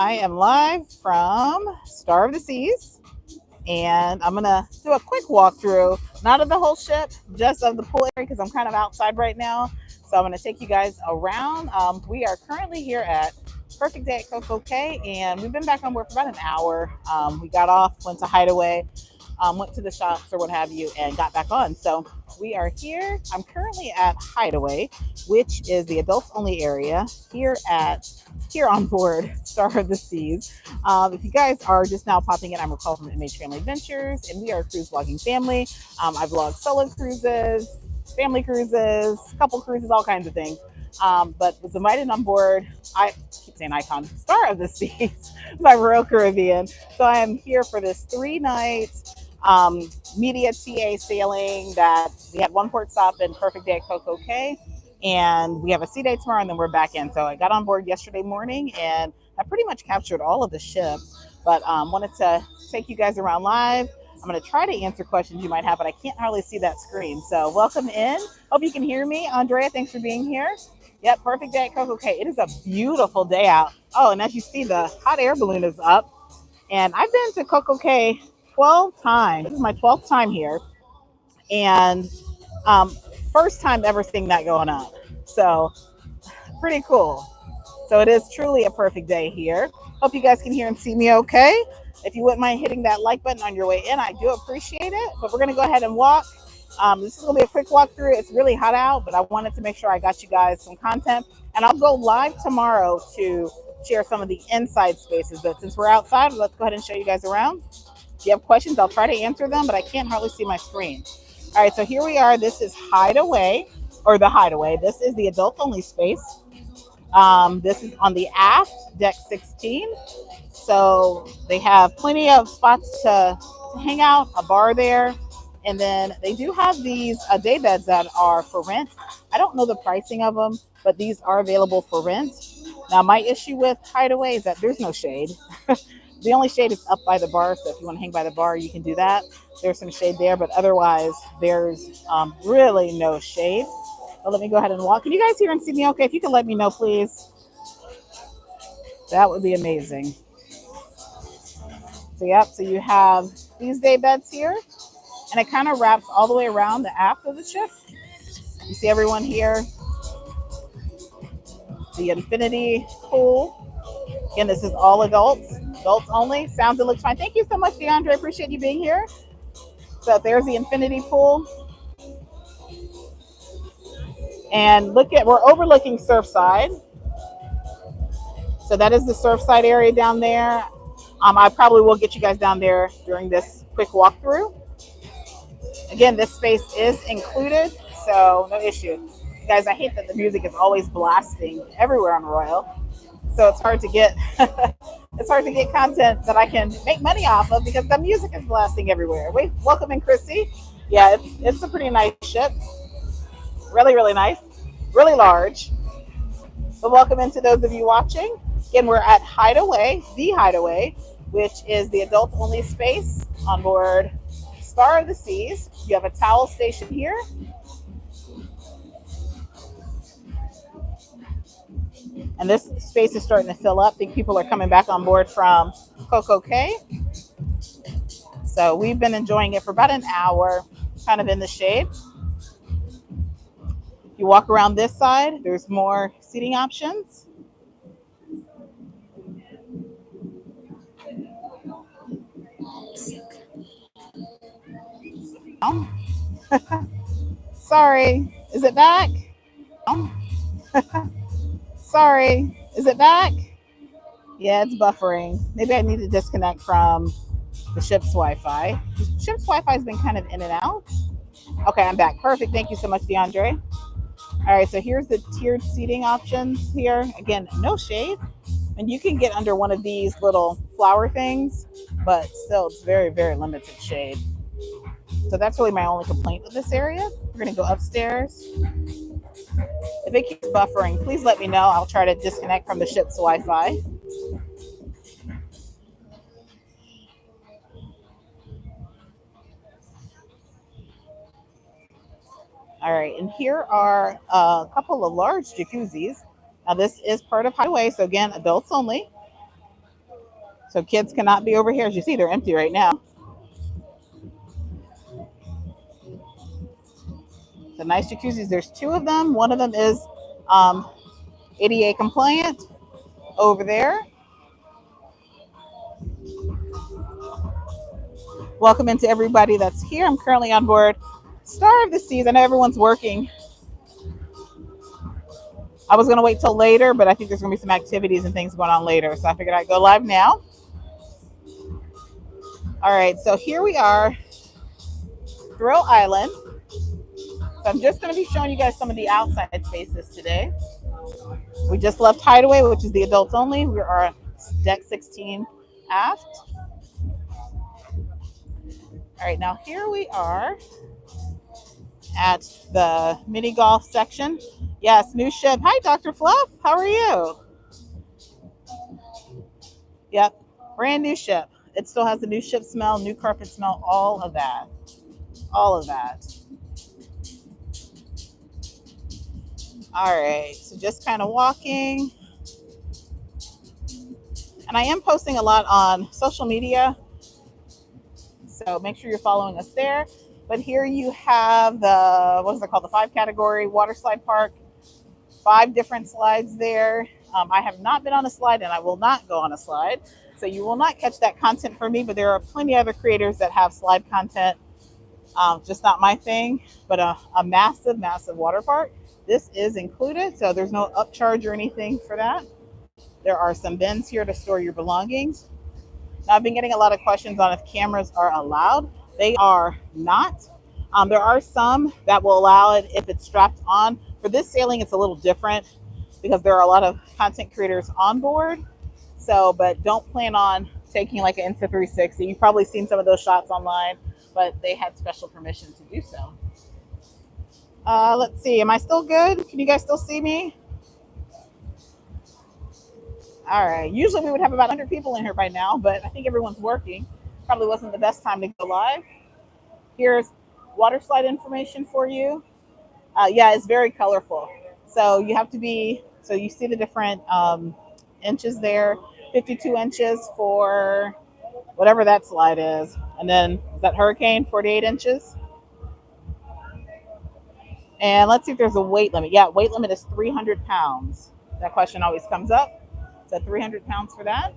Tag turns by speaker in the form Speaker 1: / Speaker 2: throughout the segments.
Speaker 1: I am live from Star of the Seas, and I'm gonna do a quick walkthrough, not of the whole ship, just of the pool area because I'm kind of outside right now. So I'm gonna take you guys around. We are currently here at Perfect Day at Coco Cay, and we've been back on board for about an hour. We got off, went to Hideaway, went to the shops or what have you, and got back on. So we are here. I'm currently at Hideaway, which is the adults only area here on board Star of the Seas. If you guys are just now popping in, I'm RacQuelle from MHFamilyAdventures, and we are a cruise vlogging family. I vlog solo cruises, family cruises, couple cruises, all kinds of things. But was invited on board. I keep saying icon, Star of the Seas by Royal Caribbean. So I am here for this 3 night media TA sailing that we had one port stop in Perfect Day at Coco Cay, and we have a sea day tomorrow, and then we're back in. So I got on board yesterday morning, and I pretty much captured all of the ship, but wanted to take you guys around live. I'm going to try to answer questions you might have, but I can't hardly see that screen. So welcome in. Hope you can hear me. Andrea, thanks for being here. Yep, Perfect Day at Coco Cay. It is a beautiful day out. Oh, and as you see, the hot air balloon is up. And I've been to Coco Cay 12 times. This is my 12th time here. And um, first time ever seeing that going up. So pretty cool. So it is truly a perfect day here. Hope you guys can hear and see me okay. If you wouldn't mind hitting that like button on your way in, I do appreciate it. But we're going to go ahead and walk. This is going to be a quick walkthrough. It's really hot out, but I wanted to make sure I got you guys some content. And I'll go live tomorrow to share some of the inside spaces. But since we're outside, let's go ahead and show you guys around. If you have questions, I'll try to answer them, but I can't hardly see my screen. All right, so here we are. This is Hideaway, or the Hideaway. This is the adult only space. This is on the aft, deck 16. So they have plenty of spots to hang out, a bar there. And then they do have these day beds that are for rent. I don't know the pricing of them, but these are available for rent. Now, my issue with Hideaway is that there's no shade. The only shade is up by the bar. So if you want to hang by the bar, you can do that. There's some shade there, but otherwise, there's really no shade. But let me go ahead and walk. Can you guys hear and see me okay? If you can let me know, please. That would be amazing. So, yep. So you have these day beds here, and it kind of wraps all the way around the aft of the ship. You see everyone here. The infinity pool. Again, this is all adults only. Sounds and looks fine. Thank you so much, DeAndre. Appreciate you being here. So there's the infinity pool. And we're overlooking Surfside. So that is the Surfside area down there. I probably will get you guys down there during this quick walkthrough. Again, this space is included, so no issue. Guys, I hate that the music is always blasting everywhere on Royal. So it's hard to get content that I can make money off of because the music is blasting everywhere. Wait, welcome in, Chrissy. Yeah, it's a pretty nice ship. Really, really nice. Really large. But welcome into those of you watching. Again, we're at Hideaway, the Hideaway, which is the adult only space on board Star of the Seas. You have a towel station here. And this space is starting to fill up. I think people are coming back on board from Coco Cay. So we've been enjoying it for about an hour, kind of in the shade. If you walk around this side, there's more seating options. Sorry, is it back? Sorry, is it back? Yeah, it's buffering. Maybe I need to disconnect from the ship's Wi-Fi. The ship's Wi-Fi has been kind of in and out. Okay, I'm back. Perfect. Thank you so much, DeAndre. All right, so here's the tiered seating options here. Again, no shade. And you can get under one of these little flower things, but still it's very, very limited shade. So that's really my only complaint with this area. We're going to go upstairs. If it keeps buffering, please let me know. I'll try to disconnect from the ship's Wi-Fi. All right, and here are a couple of large jacuzzis. Now this is part of Hideaway, so again, adults only. So kids cannot be over here. As you see, they're empty right now. The nice jacuzzis, there's two of them. One of them is ADA compliant over there. Welcome into everybody that's here. I'm currently on board Star of the Seas. I know everyone's working. I was going to wait till later, but I think there's going to be some activities and things going on later. So I figured I'd go live now. All right, so here we are, Thrill Island. So I'm just going to be showing you guys some of the outside spaces today. We just left Hideaway, which is the adults only. We are on deck 16 aft. All right, now here we are at the mini golf section. Yes, new ship. Hi, Dr. Fluff. How are you? Yep, brand new ship. It still has the new ship smell, new carpet smell, all of that. All of that. All right, so just kind of walking. And I am posting a lot on social media, so make sure you're following us there. But here you have the, what is it called? The 5 category water slide park. 5 different slides there. I have not been on a slide and I will not go on a slide. So you will not catch that content from me, but there are plenty of other creators that have slide content. Just not my thing, but a massive, massive water park. This is included, so there's no upcharge or anything for that. There are some bins here to store your belongings. Now, I've been getting a lot of questions on if cameras are allowed. They are not. There are some that will allow it if it's strapped on. For this sailing, it's a little different because there are a lot of content creators on board. So, but don't plan on taking like an Insta360. You've probably seen some of those shots online, but they had special permission to do so. Let's see. Am I still good? Can you guys still see me? All right. Usually we would have about 100 people in here by now, but I think everyone's working. Probably wasn't the best time to go live. Here's water slide information for you. Yeah, it's very colorful. So you have to be, so you see the different inches there. 52 inches for whatever that slide is. And then is that Hurricane, 48 inches. And let's see if there's a weight limit. Yeah, weight limit is 300 pounds. That question always comes up. So 300 pounds for that.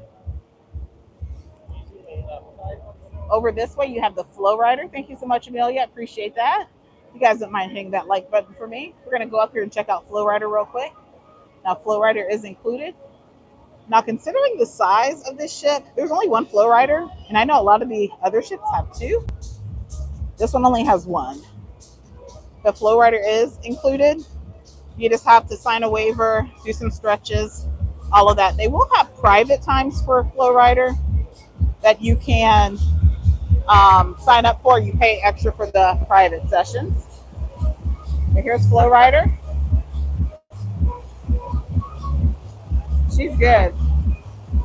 Speaker 1: Over this way, you have the Flow Rider. Thank you so much, Amelia. Appreciate that. You guys don't mind hitting that like button for me. We're going to go up here and check out Flow Rider real quick. Now, Flow Rider is included. Now, considering the size of this ship, there's only one Flow Rider. And I know a lot of the other ships have 2. This one only has 1. The Flow Rider is included. You just have to sign a waiver, do some stretches, all of that. They will have private times for a Flow Rider that you can sign up for. You pay extra for the private sessions. But here's Flow Rider. She's good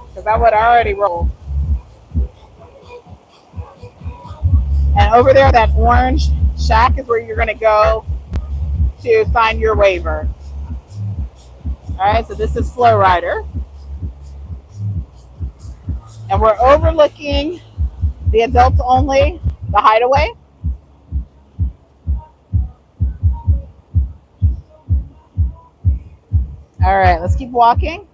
Speaker 1: because I would already roll. And over there, that orange shack is where you're going to go to sign your waiver. All right, so this is Flow Rider. And we're overlooking the adults only, the Hideaway. All right, let's keep walking.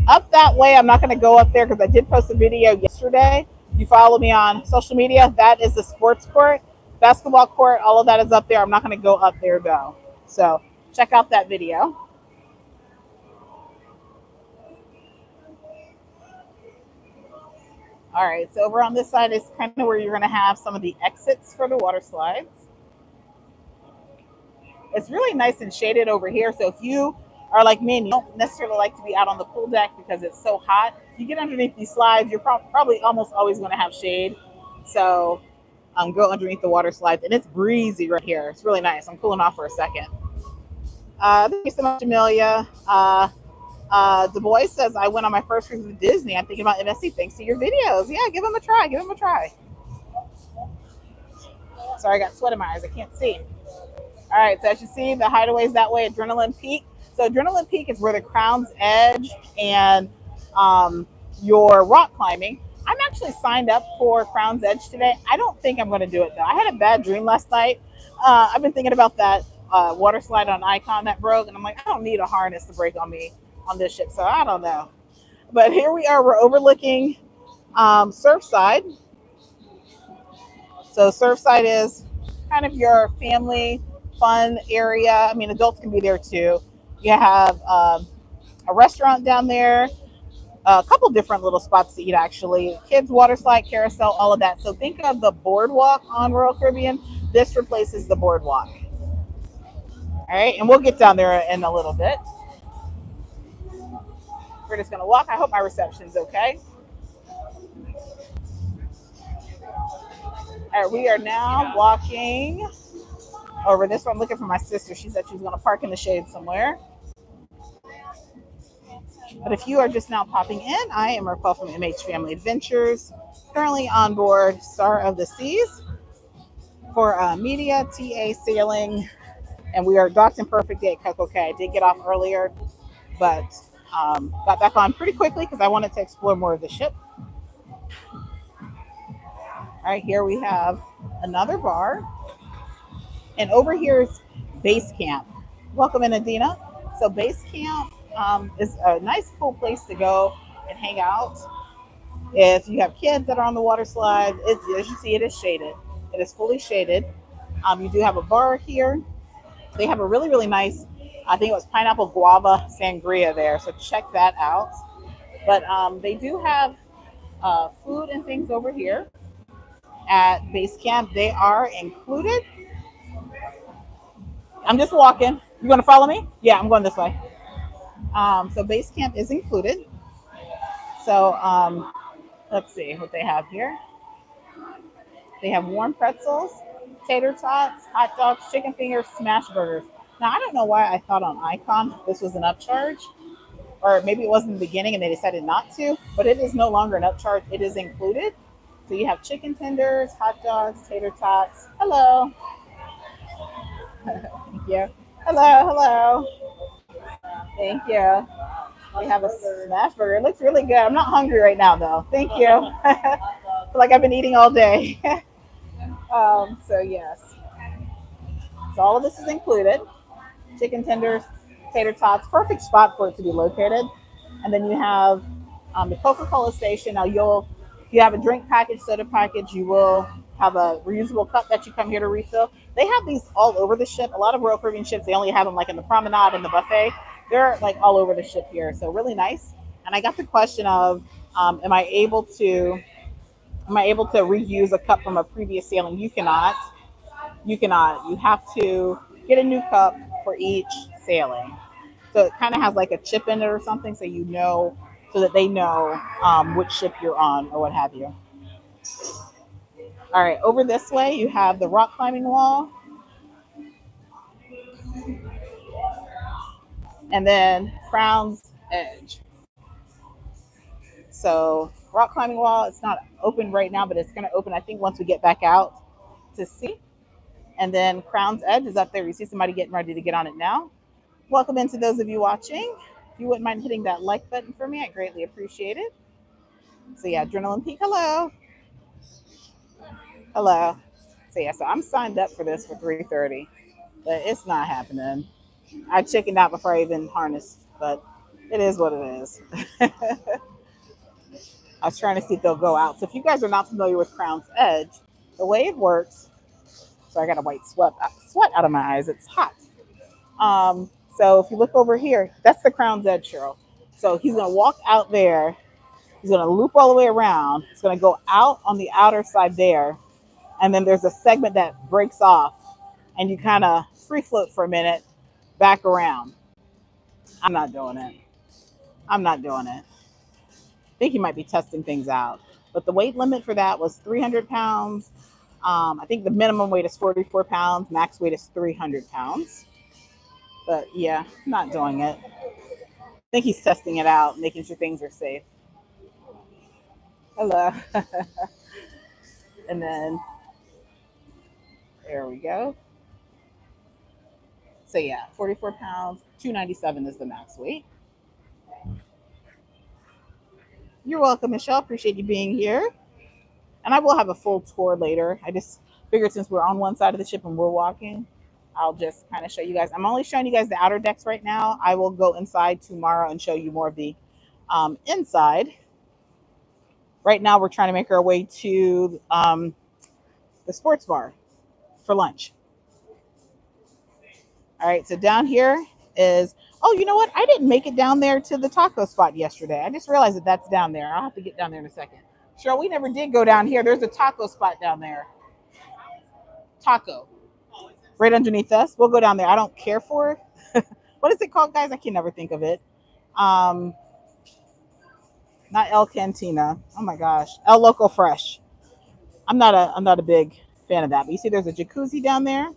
Speaker 1: Up that way, I'm not going to go up there because I did post a video yesterday. If you follow me on social media, that is the sports court, basketball court, all of that is up there. I'm not going to go up there though. So check out that video. All right, so over on this side is kind of where you're going to have some of the exits for the water slides. It's really nice and shaded over here. So if you are like me and you don't necessarily like to be out on the pool deck because it's so hot, you get underneath these slides, you're probably almost always going to have shade. So go underneath the water slides. And it's breezy right here. It's really nice. I'm cooling off for a second. Thank you so much, Amelia. Du Bois says, I went on my first cruise with Disney. I'm thinking about MSC thanks to your videos. Yeah, give them a try. Give them a try. Sorry, I got sweat in my eyes. I can't see. All right, so as you see, the Hideaway's that way, Adrenaline Peak. So Adrenaline Peak is where the Crown's Edge and your rock climbing. actually signed up for Crown's Edge today. I don't think I'm going to do it though. I had a bad dream last night. I've been thinking about that water slide on Icon that broke, and I'm like, I don't need a harness to break on me on this ship, so I don't know. But here we are. We're overlooking Surfside. So Surfside is kind of your family fun area. I mean, adults can be there too. You have a restaurant down there, a couple different little spots to eat actually. Kids water slide, carousel, all of that. So think of the boardwalk on Royal Caribbean. This replaces the boardwalk. All right, and we'll get down there in a little bit. We're just gonna walk. I hope my reception's okay. All right, we are now walking over this one. I'm looking for my sister. She said she was gonna park in the shade somewhere. But if you are just now popping in, I am RacQuelle from MHFamilyAdventures, currently on board Star of the Seas for media, TA, sailing, and we are docked in perfect day at Coco Cay. I did get off earlier, but got back on pretty quickly because I wanted to explore more of the ship. All right, here we have another bar, and over here is Base Camp. Welcome in, Adina. So Base Camp is a nice, cool place to go and hang out. If you have kids that are on the water slide, as you see, it is shaded. It is fully shaded. You do have a bar here. They have a really, really nice, I think it was pineapple guava sangria there. So check that out. But they do have food and things over here at Base Camp. They are included. I'm just walking. You want to follow me? Yeah, I'm going this way. So Base Camp is included. So let's see what they have here. They have warm pretzels, tater tots, hot dogs, chicken fingers, smash burgers. Now, I don't know why I thought on Icon this was an upcharge, or maybe it was in the beginning and they decided not to, but it is no longer an upcharge. It is included. So you have chicken tenders, hot dogs, tater tots. Hello. Thank you. Hello, hello. Thank you. We have a smash burger. It looks really good. I'm not hungry right now, though. Thank you. I feel like I've been eating all day. So, yes. So, all of this is included. Chicken tenders, tater tots. Perfect spot for it to be located. And then you have the Coca-Cola station. Now, if you have a drink package, soda package, you will have a reusable cup that you come here to refill. They have these all over the ship. A lot of Royal Caribbean ships, they only have them like in the promenade and the buffet. They're like all over the ship here. So really nice. And I got the question of, am I able to reuse a cup from a previous sailing? You cannot. You cannot. You have to get a new cup for each sailing. So it kind of has like a chip in it or something, so that they know which ship you're on or what have you. All right, over this way you have the rock climbing wall, and then Crown's Edge. So rock climbing wall, it's not open right now, but it's going to open, I think, once we get back out to sea. And then Crown's Edge is up there. You see somebody getting ready to get on it now. Welcome into those of you watching. If you wouldn't mind hitting that like button for me, I greatly appreciate it. So yeah, Adrenaline Peak, hello. Hello. So yeah, so I'm signed up for this for 3:30, but it's not happening. I chickened out before I even harnessed, but it is what it is. I was trying to see if they'll go out. So if you guys are not familiar with Crown's Edge, the way it works, so I got a white sweat out of my eyes. It's hot. So if you look over here, that's the Crown's Edge, Cheryl. So he's gonna walk out there. He's gonna loop all the way around. He's gonna go out on the outer side there, and then there's a segment that breaks off, and you kind of free float for a minute, back around. I'm not doing it. I'm not doing it. I think he might be testing things out. But the weight limit for that was 300 pounds. I think the minimum weight is 44 pounds. Max weight is 300 pounds. But yeah, I'm not doing it. I think he's testing it out, making sure things are safe. Hello. And then there we go. So yeah, 44 pounds, 297 is the max weight. You're welcome, Michelle. Appreciate you being here. And I will have a full tour later. I just figured since we're on one side of the ship and we're walking, I'll just kind of show you guys. I'm only showing you guys the outer decks right now. I will go inside tomorrow and show you more of the inside. Right now, we're trying to make our way to the sports bar for lunch. All right, so down here is, oh, you know what? I didn't make it down there to the taco spot yesterday. I just realized that that's down there. I'll have to get down there in a second. Sure, we never did go down here. There's a taco spot down there. Taco. Right underneath us. We'll go down there. I don't care for it. What is it called, guys? I can never think of it. Not El Cantina. Oh my gosh. El Loco Fresh. I'm not a big fan of that. But you see there's a jacuzzi down there.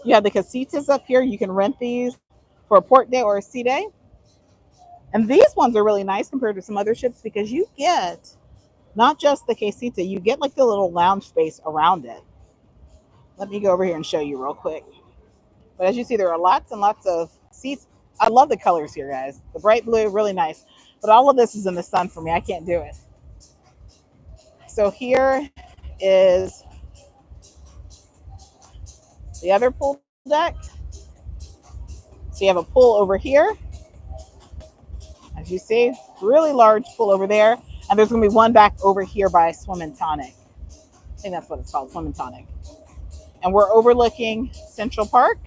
Speaker 1: You have the casitas up here. You can rent these for a port day or a sea day. And these ones are really nice compared to some other ships because you get not just the casita, you get like the little lounge space around it. Let me go over here and show you real quick. But as you see, there are lots and lots of seats. I love the colors here, guys. The bright blue, really nice. But all of this is in the sun for me. I can't do it. So here is the other pool deck. So you have a pool over here. As you see, really large pool over there. And there's going to be one back over here by Swim and Tonic. I think that's what it's called, Swim and Tonic. And we're overlooking Central Park.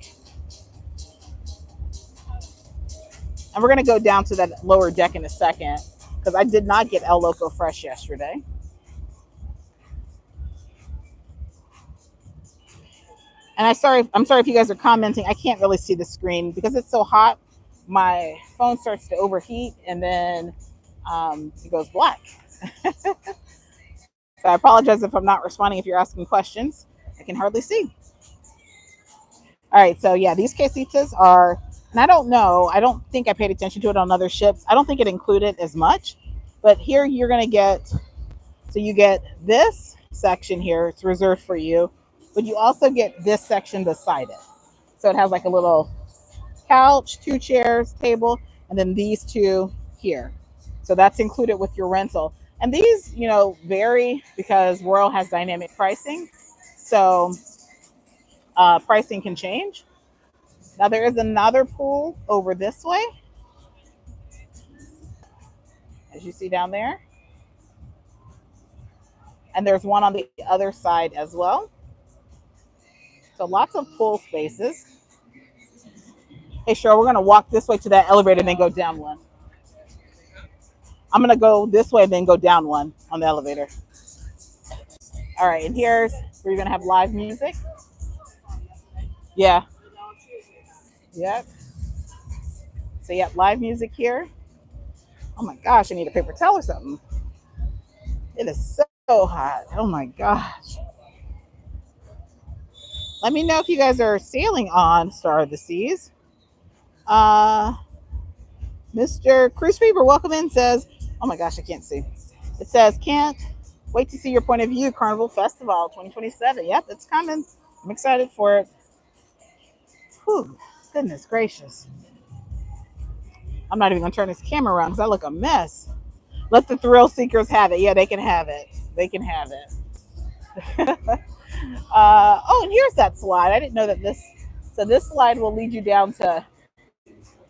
Speaker 1: And we're going to go down to that lower deck in a second because I did not get El Loco Fresh yesterday. And I'm sorry if you guys are commenting. I can't really see the screen because it's so hot. My phone starts to overheat and then it goes black. So I apologize if I'm not responding if you're asking questions. I can hardly see. All right, so yeah, these casitas are, and I don't know, I don't think I paid attention to it on other ships. I don't think it included as much, but here you're going to get, so you get this section here, it's reserved for you, but you also get this section beside it. So it has like a little couch, 2 chairs, table, and then these 2 here. So that's included with your rental. And these, you know, vary because Royal has dynamic pricing. So pricing can change. Now there is another pool over this way, as you see down there. And there's one on the other side as well. So lots of pool spaces. Hey, sure, we're going to walk this way to that elevator and then go down one. I'm going to go this way and then go down one on the elevator. All right, and here's where you're going to have live music. Yeah. Yep. So, yeah, live music here. Oh, my gosh, I need a paper towel or something. It is so hot. Oh, my gosh. Let me know if you guys are sailing on Star of the Seas. Mr. Cruise Fever, welcome in, says, oh my gosh, I can't see. It says, can't wait to see your point of view, Carnival Festival 2027. Yep, it's coming. I'm excited for it. Whew, goodness gracious. I'm not even going to turn this camera around because I look a mess. Let the thrill seekers have it. Yeah, they can have it. They can have it. Oh, and here's that slide. I didn't know that this, so this slide will lead you down to,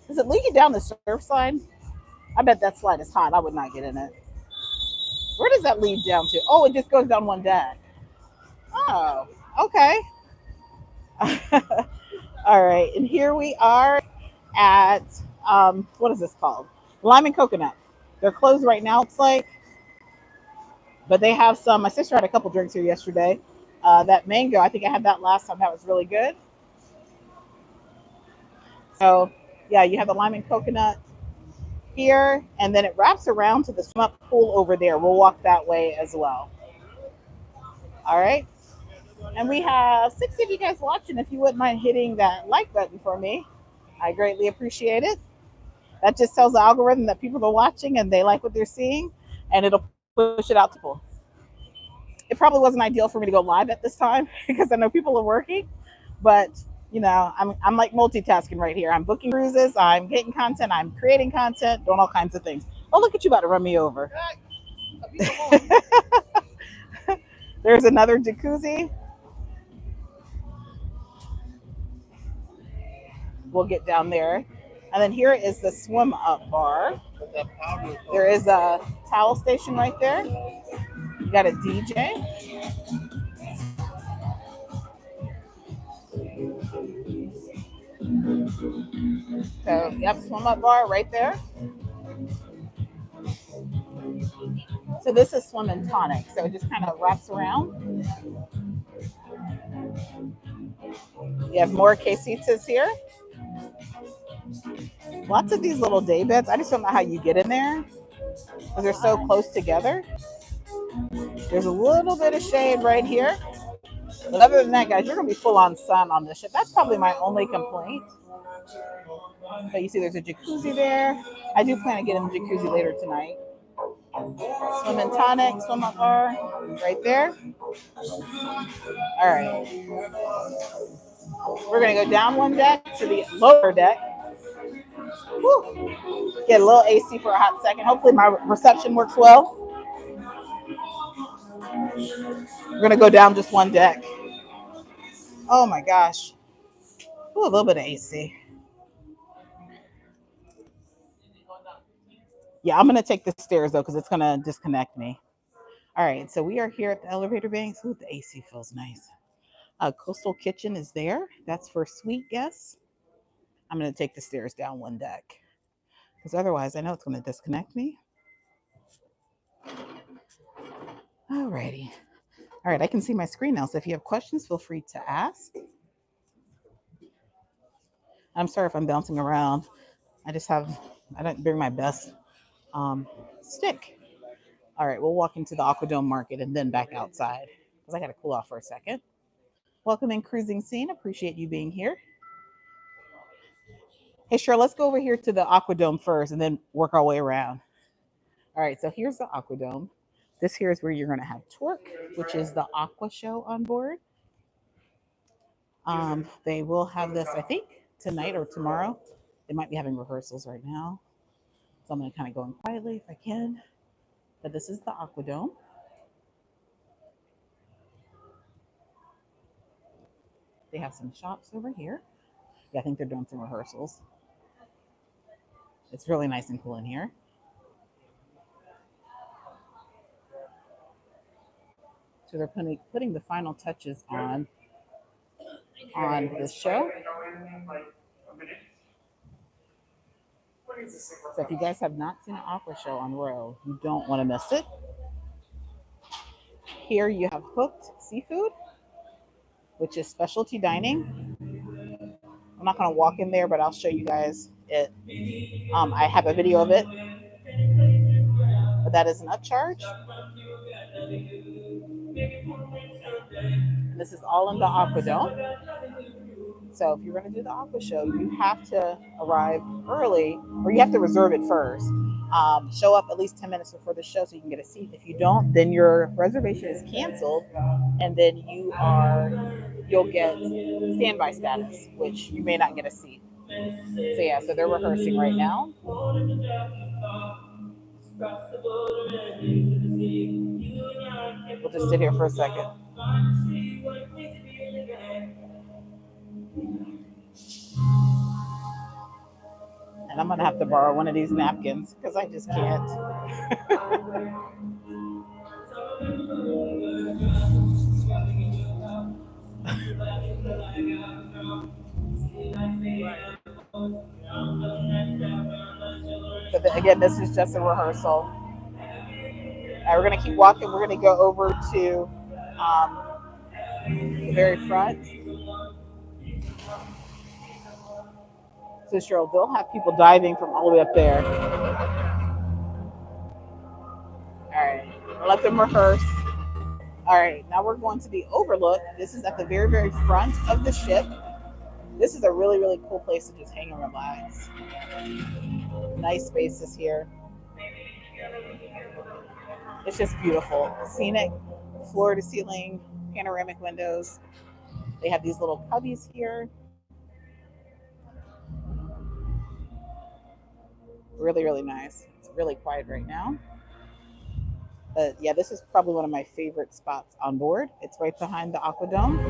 Speaker 1: does it lead you down the surf slide? I bet that slide is hot. I would not get in it. Where does that lead down to? Oh, it just goes down one deck. Oh, okay. All right, and here we are at, what is this called? Lime and Coconut. They're closed right now, it's like, but they have some. My sister had a couple drinks here yesterday. That mango, I think I had that last time. That was really good. So, yeah, you have the lime and coconut here, and then it wraps around to the swim up pool over there. We'll walk that way as well. All right. And we have 60 of you guys watching. If you wouldn't mind hitting that like button for me, I greatly appreciate it. That just tells the algorithm that people are watching and they like what they're seeing, and it'll push it out to people. It probably wasn't ideal for me to go live at this time because I know people are working, but you know, I'm like multitasking right here. I'm booking cruises, I'm getting content, I'm creating content, doing all kinds of things. Oh, look at you about to run me over. There's another jacuzzi. We'll get down there. And then here is the swim up bar. There is a towel station right there. You got a DJ. So, yep, swim up bar right there. So this is swim and tonic. So it just kind of wraps around. You have more casitas here. Lots of these little day beds. I just don't know how you get in there because they're so close together. There's a little bit of shade right here. But other than that, guys, you're going to be full on sun on this ship. That's probably my only complaint. But you see there's a jacuzzi there. I do plan on getting the jacuzzi later tonight. Swim and tonic, swim up bar right there. All right. We're going to go down one deck to the lower deck. Woo. Get a little AC for a hot second. Hopefully my reception works well. We're going to go down just one deck. Oh my gosh. Ooh, a little bit of AC. Yeah, I'm going to take the stairs though because it's going to disconnect me. All right, so we are here at the elevator banks. Ooh, the AC feels nice. Coastal Kitchen is there. That's for suite guests. I'm going to take the stairs down one deck because otherwise I know it's going to disconnect me. All righty. All right, I can see my screen now. So if you have questions, feel free to ask. I'm sorry if I'm bouncing around. I didn't bring my best stick. All right, we'll walk into the Aquadome market and then back outside because I got to cool off for a second. Welcome in Cruising Scene. Appreciate you being here. Hey, Cheryl, let's go over here to the Aquadome first and then work our way around. All right, so here's the Aquadome. This here is where you're going to have Torque, which is the aqua show on board. They will have this, I think, tonight or tomorrow. They might be having rehearsals right now. So I'm going to kind of go in quietly if I can. But this is the Aquadome. They have some shops over here. Yeah, I think they're doing some rehearsals. It's really nice and cool in here. So they're putting the final touches on this show. So if you guys have not seen an aqua show on Royal, you don't want to miss it. Here you have Hooked Seafood, which is specialty dining. I'm not going to walk in there, but I'll show you guys it. I have a video of it, but that is an upcharge. And this is all in the Aquadome. So if you're going to do the aqua show, you have to arrive early, or you have to reserve it first. Show up at least 10 minutes before the show so you can get a seat. If you don't, then your reservation is canceled, and then you'll get standby status, which you may not get a seat. So yeah, so they're rehearsing right now. We'll just sit here for a second. And I'm going to have to borrow one of these napkins because I just can't. But again, this is just a rehearsal. All right, we're going to keep walking. We're going to go over to the very front. So Cheryl, they'll have people diving from all the way up there. All right, we'll let them rehearse. All right, now we're going to the overlook. This is at the very, very front of the ship. This is a really, really cool place to just hang and relax. Nice spaces here. It's just beautiful. Scenic, floor to ceiling, panoramic windows. They have these little cubbies here. Really, really nice. It's really quiet right now. But yeah, this is probably one of my favorite spots on board. It's right behind the Aquadome.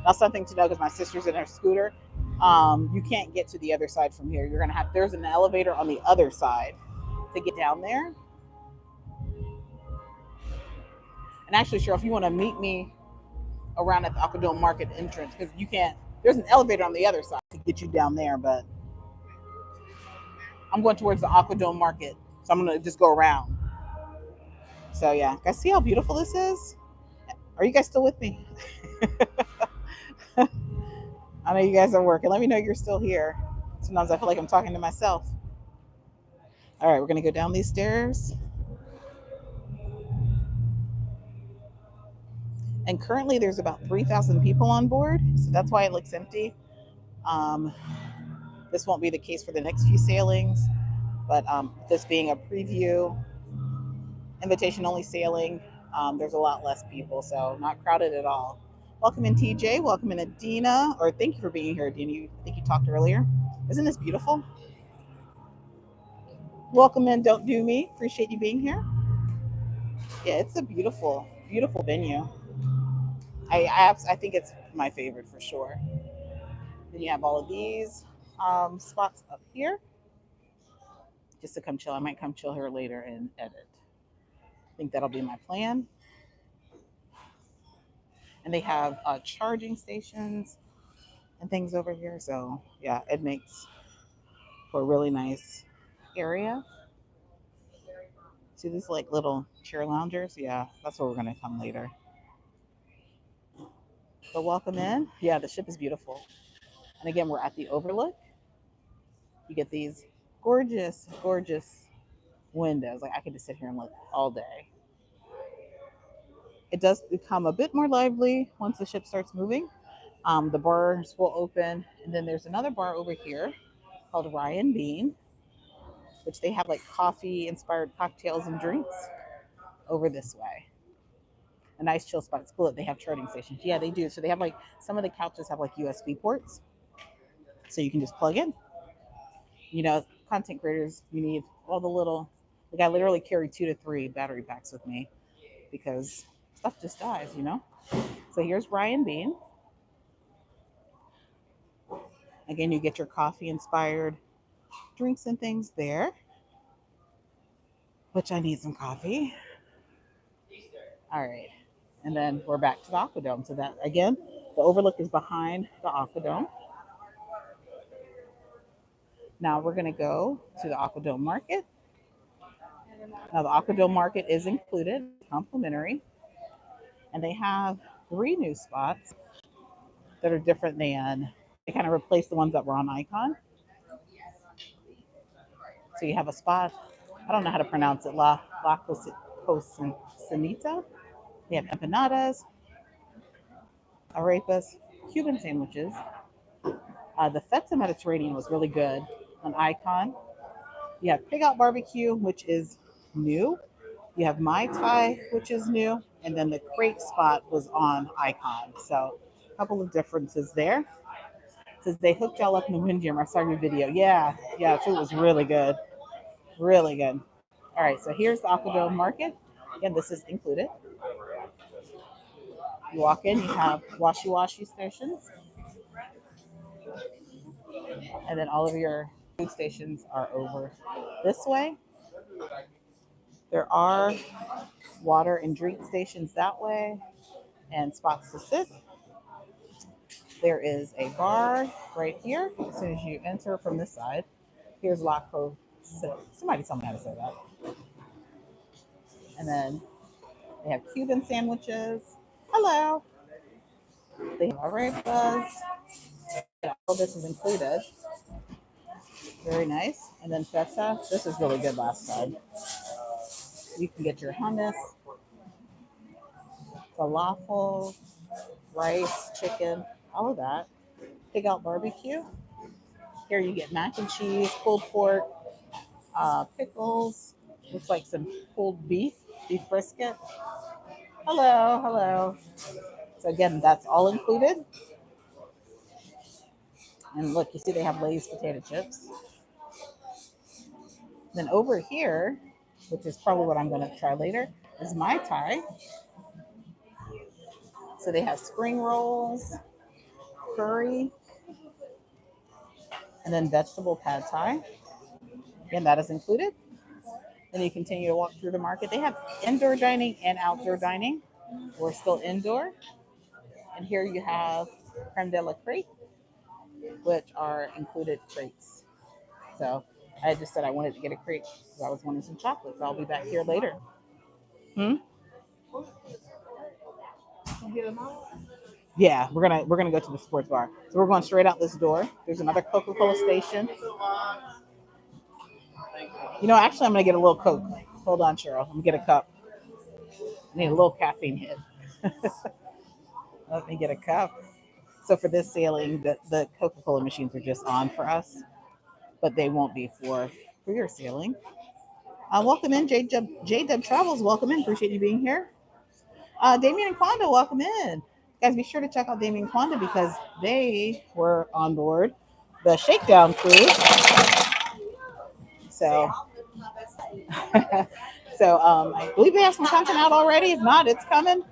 Speaker 1: Now, something to know because my sister's in her scooter. You can't get to the other side from here. You're gonna have there's an elevator on the other side to get down there. And actually, Cheryl, if you want to meet me around at the Aquadome Market entrance, because you can't. There's an elevator on the other side to get you down there, but I'm going towards the Aquadome Market, so I'm gonna just go around. So yeah, guys, see how beautiful this is? Are you guys still with me? I know you guys are working. Let me know you're still here. Sometimes I feel like I'm talking to myself. All right, we're gonna go down these stairs. And currently there's about 3,000 people on board, so that's why it looks empty. Um, this won't be the case for the next few sailings, but this being a preview, invitation only sailing, there's a lot less people, so not crowded at all. Welcome in, TJ. Welcome in, Adina. Or thank you for being here, Adina. I think you talked earlier. Isn't this beautiful? Welcome in, Don't Do Me. Appreciate you being here. Yeah, it's a beautiful, beautiful venue. I think it's my favorite for sure. Then you have all of these spots up here just to come chill. I might come chill here later and edit. I think that'll be my plan. And they have charging stations and things over here. So yeah, it makes for a really nice area. See these like little chair loungers? Yeah, that's where we're gonna come later. So welcome in. Yeah, the ship is beautiful. And again, we're at the overlook. You get these gorgeous, gorgeous windows. Like I could just sit here and look all day. It does become a bit more lively once the ship starts moving. The bars will open, and then there's another bar over here called Ryan Bean, which they have like coffee inspired cocktails and drinks over this way. A nice chill spot. It's cool that they have charging stations. Yeah, they do. So they have like some of the couches have like USB ports, so you can just plug in. You know, content creators, you need all the little. Like I literally carry 2 to 3 battery packs with me because stuff just dies. You know. So here's Ryan Bean. Again, you get your coffee inspired drinks and things there, which I need some coffee. All right. And then we're back to the Aquadome. So that again, the overlook is behind the Aquadome. Now we're going to go to the Aquadome Market. Now the Aquadome Market is included, complimentary, and they have 3 new spots that are different than they kind of replace the ones that were on Icon. So you have a spot. I don't know how to pronounce it. La Cocinita. They have empanadas, arepas, Cuban sandwiches. The Feta Mediterranean was really good on Icon. You have Pig Out Barbecue, which is new. You have Mai Tai, which is new. And then the Crate spot was on Icon. So a couple of differences there. It says they hooked y'all up in the wind jammer. I saw your video. Yeah, food was really good. Really good. All right, so here's the Aquadome Market. Again, this is included. You walk in, you have washi stations, and then all of your food stations are over this way. There are water and drink stations that way and spots to sit. There is a bar right here as soon as you enter from this side. Here's Loco. Somebody tell me how to say that. And then they have Cuban sandwiches. Hello. They have arepas. All this is included. Very nice. And then feta. This is really good last time. You can get your hummus, falafel, rice, chicken, all of that. Pig Out Barbecue. Here you get mac and cheese, pulled pork, pickles. Looks like some pulled beef brisket. Hello, hello. So again, that's all included. And look, you see they have Lay's potato chips. Then over here, which is probably what I'm going to try later, is Mai Tai. So they have spring rolls, curry, and then vegetable pad thai. And that is included. Then you continue to walk through the market. They have indoor dining and outdoor dining. We're still indoor. And here you have creme de la crêpe, which are included crepes. So I just said I wanted to get a crepe because I was wanting some chocolates. I'll be back here later. Hmm? Yeah, we're gonna go to the sports bar. So we're going straight out this door. There's another Coca-Cola station. Actually, I'm gonna get a little Coke. Hold on, Cheryl. I'm gonna get a cup. I need a little caffeine hit. Let me get a cup. So for this sailing, the Coca-Cola machines are just on for us, but they won't be for your sailing. Welcome in, J-Dub Travels. Welcome in. Appreciate you being here. Damien and Quanda, welcome in. Guys, be sure to check out Damien and Quanda because they were on board the Shakedown cruise. So, I believe they have some content out already. If not, it's coming.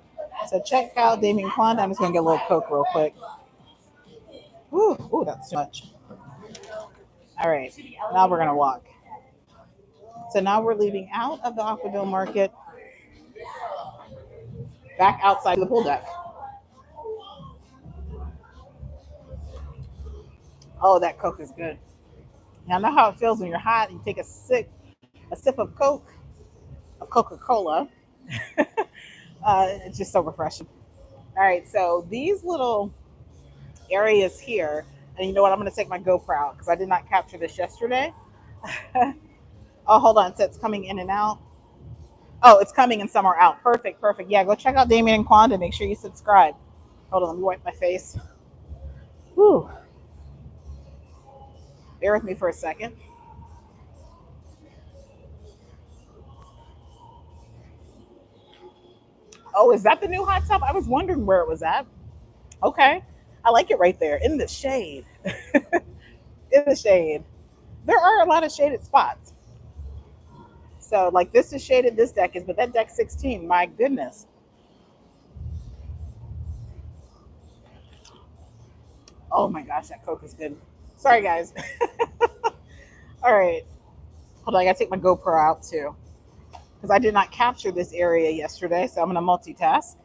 Speaker 1: So check out Damien and Quanda. I'm just gonna get a little Coke real quick. Ooh, that's too much. All right, now we're gonna walk. So now we're leaving out of the Aquadome market, back outside the pool deck. Oh, that Coke is good. Now I know how it feels when you're hot and you take a sip of Coca-Cola. It's just so refreshing. All right, so these little areas here, and you know what? I'm going to take my GoPro out because I did not capture this yesterday. Oh, hold on. So it's coming in and out. Oh, it's coming in somewhere out. Perfect. Yeah, go check out Damien and Quanda. Make sure you subscribe. Hold on, let me wipe my face. Whew. Bear with me for a second. Oh, is that the new hot tub? I was wondering where it was at. Okay. I like it right there in the shade. In the shade. There are a lot of shaded spots. So, like, this is shaded, this deck is, but that deck 16, my goodness. Oh my gosh, that Coke is good. Sorry, guys. All right. Hold on, I gotta take my GoPro out too. Because I did not capture this area yesterday, so I'm gonna multitask.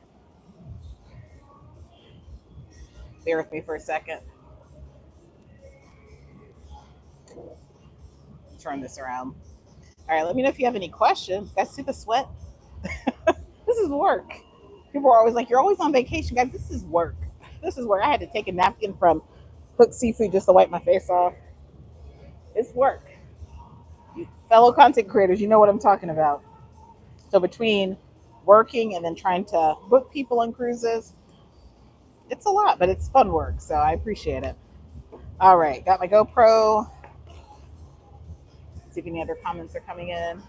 Speaker 1: Bear with me for a second. Turn this around. All right, let me know if you have any questions. Guys, see the sweat? This is work. People are always like, you're always on vacation. Guys, this is work. This is work. I had to take a napkin from Hook Seafood just to wipe my face off. It's work. Fellow content creators, you know what I'm talking about. So between working and then trying to book people on cruises, it's a lot, but it's fun work. So I appreciate it. All right, got my GoPro. See if any other comments are coming in.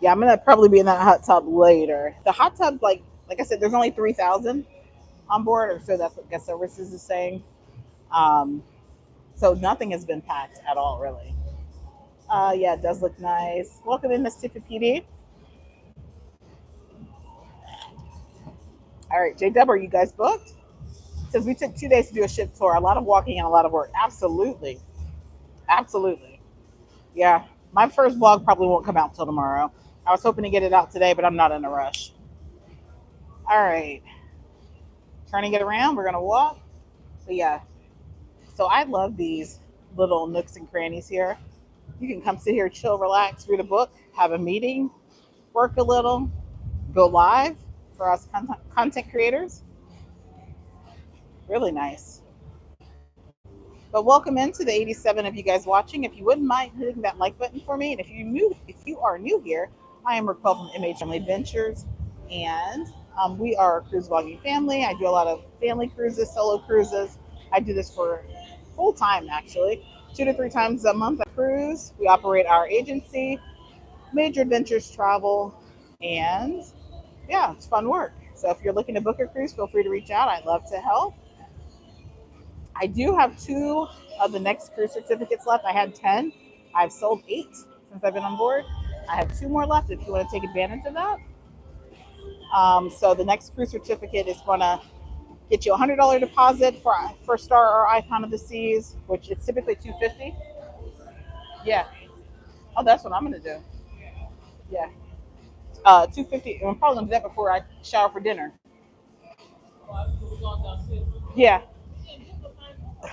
Speaker 1: Yeah, I'm gonna probably be in that hot tub later. The hot tub, like I said, there's only 3,000 on board, or so that's what guest services is saying. So nothing has been packed at all, really. Yeah, it does look nice. Welcome in, Miss Tiffy PD. All right, JW, are you guys booked? Since we took 2 days to do a ship tour, a lot of walking and a lot of work. Absolutely. Absolutely. Yeah. My first vlog probably won't come out till tomorrow. I was hoping to get it out today, but I'm not in a rush. All right. Turning it around, we're going to walk. But yeah. So I love these little nooks and crannies here. You can come sit here, chill, relax, read a book, have a meeting, work a little, go live for us content creators. Really nice. But welcome into the 87 of you guys watching. If you wouldn't mind hitting that like button for me, and if you are new here, I am RacQuelle from MHFamilyAdventures, and we are a cruise vlogging family. I do a lot of family cruises, solo cruises. I do this for full time actually, 2 to 3 times a month. I cruise. We operate our agency, Major Adventures Travel, and yeah, it's fun work. So if you're looking to book a cruise, feel free to reach out. I'd love to help. I do have 2 of the next cruise certificates left. I had 10. I've sold 8 since I've been on board. 2 of the next cruise certificates left. I had 10. I've sold 8 since I've been on board. 2 of the next cruise certificates left. I had 10. I've sold 8 since I've been on board. 2 of the next cruise certificates left. I had 10. I've sold 8 since I've been on board. I have 2 more left if you want to take advantage of that. So the next cruise certificate is going to get you a $100 deposit for Star or Icon of the Seas, which is typically $250. Yeah. Oh, that's what I'm going to do. Yeah. 250. I'm probably going to do that before I shower for dinner. Yeah.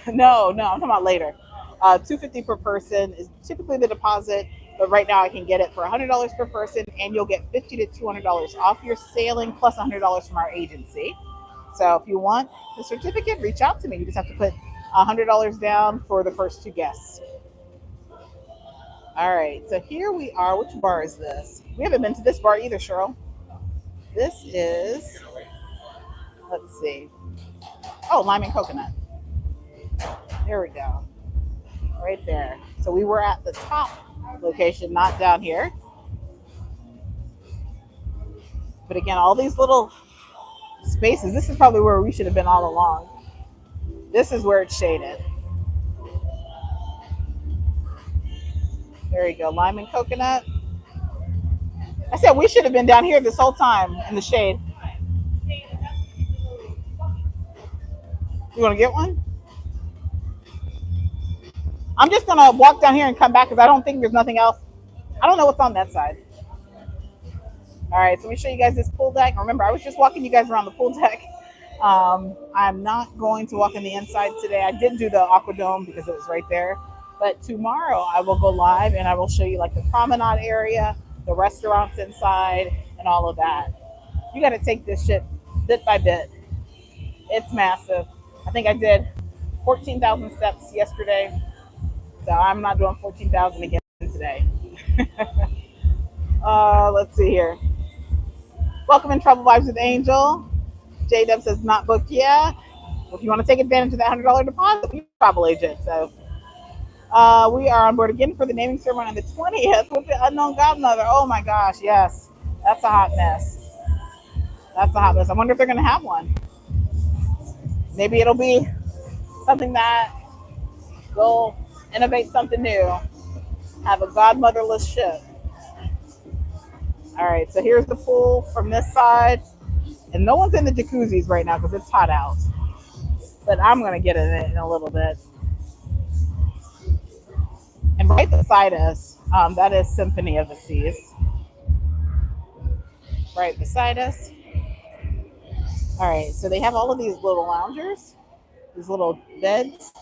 Speaker 1: No, I'm talking about later. 250 per person is typically the deposit, but right now I can get it for $100 per person, and you'll get $50 to $200 off your sailing plus $100 from our agency. So if you want the certificate, reach out to me. You just have to put $100 down for the first 2 guests. All right, so here we are. Which bar is this? We haven't been to this bar either, Cheryl. This is, let's see. Oh, lime and coconut. There we go. Right there. So we were at the top location, not down here. But again, all these little spaces, this is probably where we should have been all along. This is where it's shaded. There you go, lime and coconut. I said we should have been down here this whole time in the shade. You want to get one? I'm just going to walk down here and come back because I don't think there's nothing else. I don't know what's on that side. All right, so let me show you guys this pool deck. Remember, I was just walking you guys around the pool deck. I'm not going to walk in the inside today. I did do the Aquadome because it was right there. But tomorrow I will go live and I will show you like the promenade area, the restaurants inside, and all of that. You got to take this shit bit by bit. It's massive. I think I did 14,000 steps yesterday. So I'm not doing 14,000 again today. Let's see here. Welcome in Travel Vibes with Angel. J-Dub says not booked yet. Well, if you want to take advantage of that $100 deposit, we're a travel agent. So we are on board again for the naming ceremony on the 20th with the unknown godmother. Oh my gosh, yes. That's a hot mess. That's a hot mess. I wonder if they're going to have one. Maybe it'll be something that will innovate something new. Have a godmotherless ship. All right, so here's the pool from this side. And no one's in the jacuzzis right now because it's hot out. But I'm going to get in it in a little bit. And right beside us, that is Symphony of the Seas. Right beside us. All right, so they have all of these little loungers, these little beds,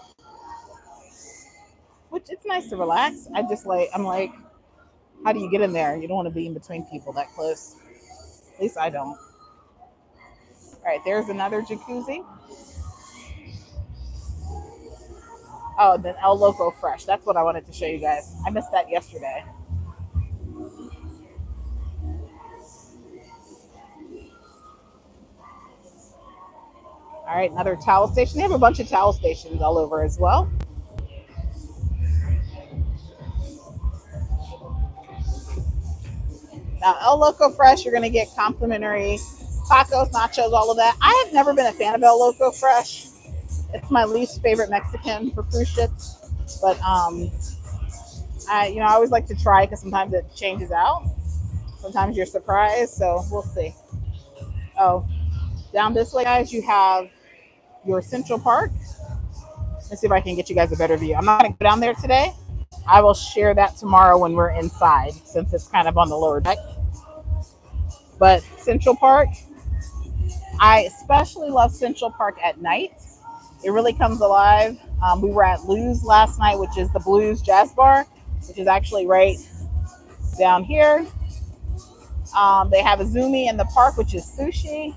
Speaker 1: which it's nice to relax. I'm like, how do you get in there? You don't want to be in between people that close. At least I don't. All right, there's another jacuzzi. Oh, then El Loco Fresh. That's what I wanted to show you guys. I missed that yesterday. All right, another towel station. They have a bunch of towel stations all over as well. Now, El Loco Fresh, you're going to get complimentary tacos, nachos, all of that. I have never been a fan of El Loco Fresh. It's my least favorite Mexican for cruise ships. But, I always like to try because sometimes it changes out. Sometimes you're surprised, so we'll see. Oh, down this way, guys, you have your Central Park. Let's see if I can get you guys a better view. I'm not going to go down there today. I will share that tomorrow when we're inside since it's kind of on the lower deck. But Central Park, I especially love Central Park at night. It really comes alive. We were at Lou's last night, which is the Blues Jazz Bar, which is actually right down here. They have a Zumi in the park, which is sushi.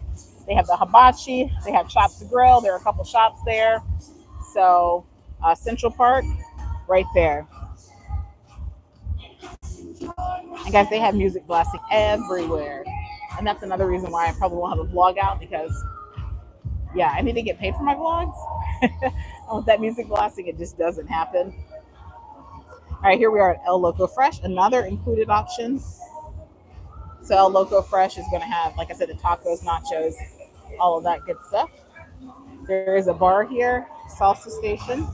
Speaker 1: They have the hibachi. They have Chops to Grill. There are a couple shops there. So Central Park, right there. And guys, they have music blasting everywhere. And that's another reason why I probably won't have a vlog out because, yeah, I need to get paid for my vlogs. And with that music blasting, it just doesn't happen. All right, here we are at El Loco Fresh, another included option. So El Loco Fresh is going to have, like I said, the tacos, nachos, all of that good stuff. There is a bar here, salsa station.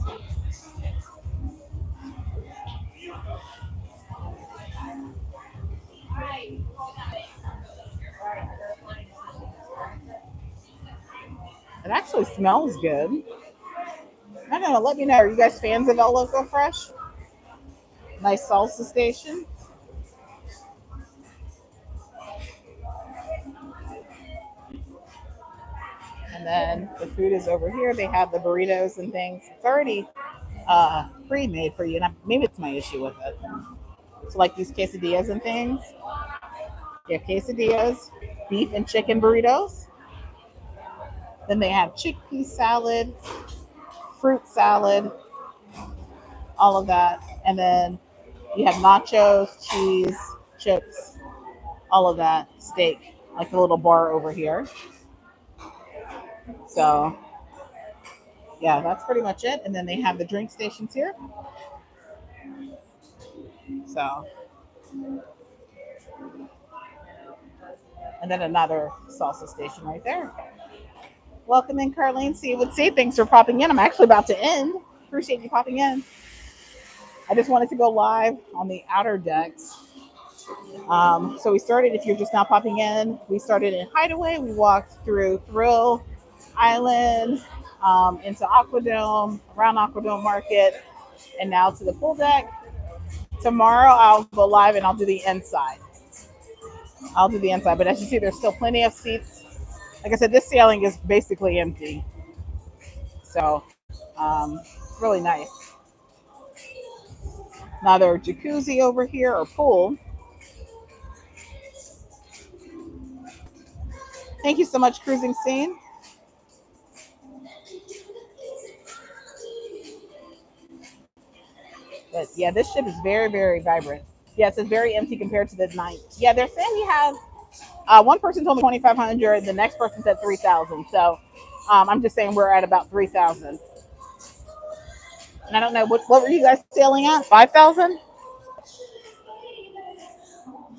Speaker 1: It actually smells good. I don't know. Let me know. Are you guys fans of El Loco Fresh? Nice salsa station. And then the food is over here. They have the burritos and things. It's already pre-made for you. And maybe it's my issue with it. So like these quesadillas and things. They have quesadillas, beef and chicken burritos. Then they have chickpea salad, fruit salad, all of that. And then you have nachos, cheese, chips, all of that, steak, like the little bar over here. So yeah, that's pretty much it. And then they have the drink stations here. So, and then another salsa station right there. Welcome in, Carlene. See you would see. Thanks for popping in. I'm actually about to end. Appreciate you popping in. I just wanted to go live on the outer decks. So we started, if you're just now popping in, we started in Hideaway. We walked through Thrill Island, into Aquadome, around Aquadome Market, and now to the pool deck. Tomorrow I'll go live and I'll do the inside. But as you see, there's still plenty of seats. Like I said, this sailing is basically empty. So, really nice. Another jacuzzi over here, or pool. Thank you so much, Cruising Scene. But yeah, this ship is very, very vibrant. Yes, it's very empty compared to the night. Yeah, they're saying we have, one person told me 2,500, the next person said 3,000. So I'm just saying we're at about 3,000. And I don't know, what were you guys sailing at? 5,000?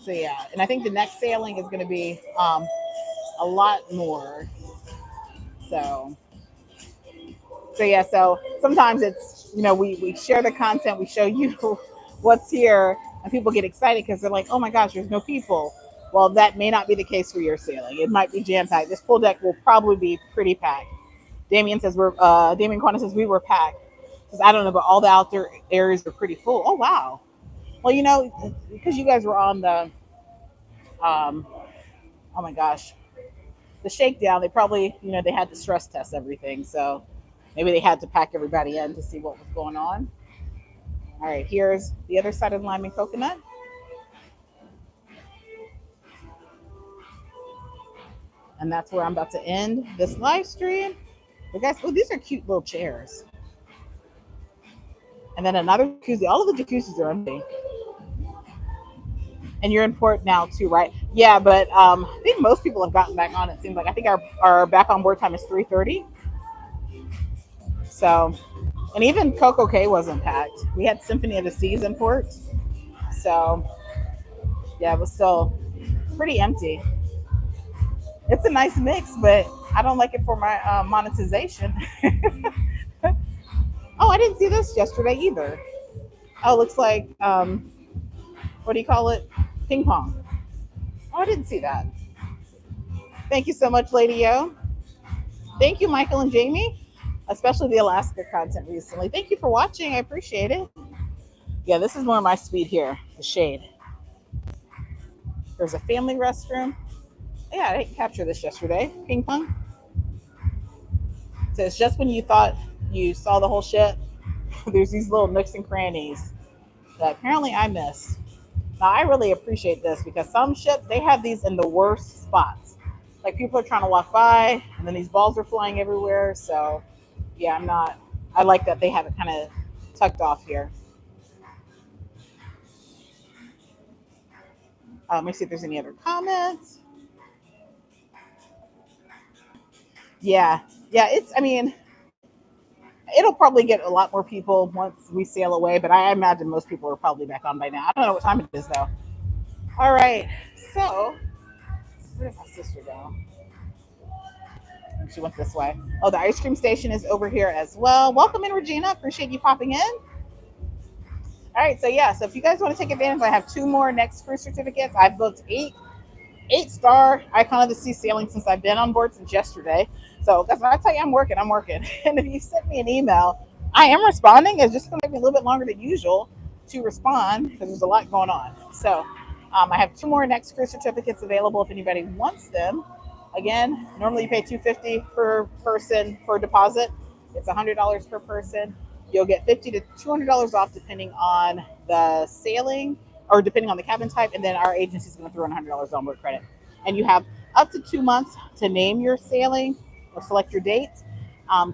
Speaker 1: So yeah, and I think the next sailing is going to be a lot more. So yeah, so sometimes it's, we share the content, we show you what's here, and people get excited because they're like, oh my gosh, there's no people. Well, that may not be the case for your sailing. It might be jam-packed. This pool deck will probably be pretty packed. Damien Quanah says we were packed. Because I don't know, but all the outdoor areas are pretty full. Oh, wow. Well, because you guys were on the, oh my gosh, the shakedown, they probably, they had to stress test everything. So maybe they had to pack everybody in to see what was going on. All right, here's the other side of Lime and Coconut. And that's where I'm about to end this live stream. But guys, oh, these are cute little chairs. And then another jacuzzi. All of the jacuzzis are empty. And you're in port now too, right? Yeah, but I think most people have gotten back on. It seems like I think our back on board time is 3:30. So, and even Coco Cay wasn't packed. We had Symphony of the Seas in port. So, yeah, it was still pretty empty. It's a nice mix, but I don't like it for my monetization. Oh, I didn't see this yesterday either. Oh, it looks like, what do you call it? Ping pong. Oh, I didn't see that. Thank you so much, Lady O. Thank you, Michael and Jamie, especially the Alaska content recently. Thank you for watching. I appreciate it. Yeah, this is more my speed here, the shade. There's a family restroom. Yeah, I didn't capture this yesterday. Ping pong. So it's just when you thought you saw the whole ship, there's these little nooks and crannies that apparently I missed. Now, I really appreciate this because some ships, they have these in the worst spots. Like people are trying to walk by and then these balls are flying everywhere. So yeah, I like that they have it kind of tucked off here. Let me see if there's any other comments. Yeah, it'll probably get a lot more people once we sail away, but I imagine most people are probably back on by now. I don't know what time it is though. All right, so where did my sister go? She went this way. Oh, the ice cream station is over here as well. Welcome in, Regina. Appreciate you popping in. All right, so yeah, so if you guys want to take advantage, I have 2 more next cruise certificates. I've booked 8 8-star Icon of the Sea sailing since I've been on board since yesterday. So that's when I tell you I'm working, I'm working. And if you send me an email, I am responding. It's just going to take me a little bit longer than usual to respond because there's a lot going on. So I have 2 more next cruise certificates available if anybody wants them. Again, normally you pay $250 per person for a deposit. It's $100 per person. You'll get $50 to $200 off depending on the sailing or depending on the cabin type, and then our agency is going to throw in $100 onboard credit. And you have up to 2 months to name your sailing or select your dates